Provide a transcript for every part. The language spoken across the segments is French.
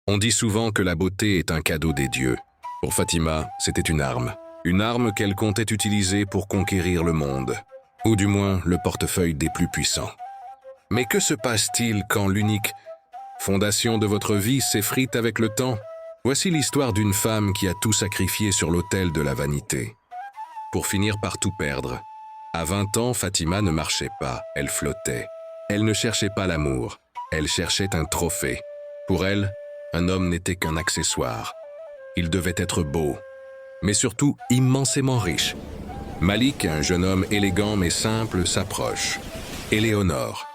On dit souvent que la beauté est un cadeau des dieux. Pour Fatima, c'était une arme qu'elle comptait utiliser pour conquérir le monde, ou du moins le portefeuille des plus puissants. Mais que se passe-t-il quand l'unique fondation de votre vie s'effrite avec le temps? Voici l'histoire d'une femme qui a tout sacrifié sur l'autel de la vanité, pour finir par tout perdre. À 20 ans, Fatima ne marchait pas, elle flottait. Elle ne cherchait pas l'amour, elle cherchait un trophée. Pour elle, un homme n'était qu'un accessoire. Il devait être beau, mais surtout immensément riche. Malik, un jeune homme élégant mais simple, s'approche. Éléonore,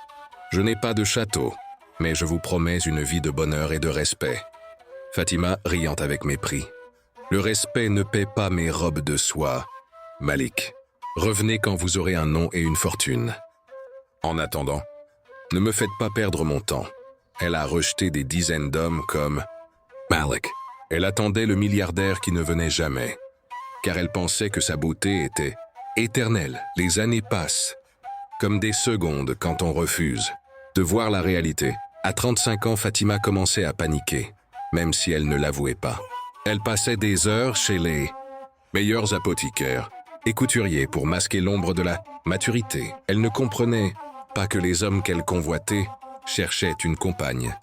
je n'ai pas de château, mais je vous promets une vie de bonheur et de respect. Fatima, riant avec mépris. Le respect ne paie pas mes robes de soie. Malik, revenez quand vous aurez un nom et une fortune. En attendant, ne me faites pas perdre mon temps. Elle a rejeté des dizaines d'hommes comme Malik. Elle attendait le milliardaire qui ne venait jamais, car elle pensait que sa beauté était éternelle. Les années passent, comme des secondes quand on refuse de voir la réalité. À 35 ans, Fatima commençait à paniquer, même si elle ne l'avouait pas. Elle passait des heures chez les meilleurs apothicaires et couturiers pour masquer l'ombre de la maturité. Elle ne comprenait pas que les hommes qu'elle convoitait cherchaient une compagne,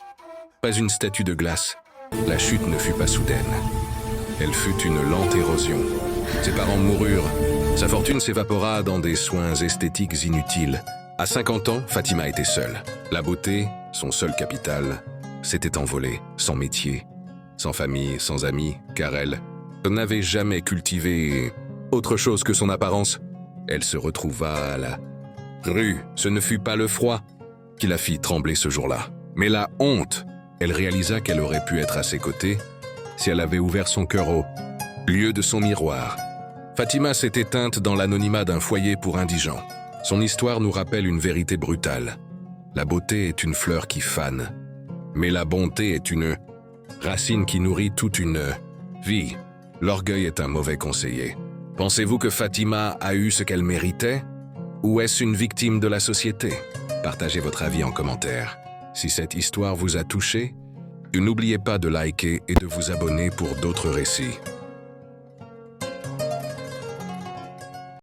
pas une statue de glace. La chute ne fut pas soudaine. Elle fut une lente érosion. Ses parents moururent. Sa fortune s'évapora dans des soins esthétiques inutiles. À 50 ans, Fatima était seule. La beauté, son seul capital, s'était envolée, sans métier, sans famille, sans amis, car elle n'avait jamais cultivé autre chose que son apparence. Elle se retrouva à la rue. Ce ne fut pas le froid qui la fit trembler ce jour-là, mais la honte. Elle réalisa qu'elle aurait pu être à ses côtés si elle avait ouvert son cœur au lieu de son miroir. Fatima s'est éteinte dans l'anonymat d'un foyer pour indigents. Son histoire nous rappelle une vérité brutale. La beauté est une fleur qui fane, mais la bonté est une racine qui nourrit toute une vie. L'orgueil est un mauvais conseiller. Pensez-vous que Fatima a eu ce qu'elle méritait? Ou est-ce une victime de la société? Partagez votre avis en commentaire. Si cette histoire vous a touché, n'oubliez pas de liker et de vous abonner pour d'autres récits.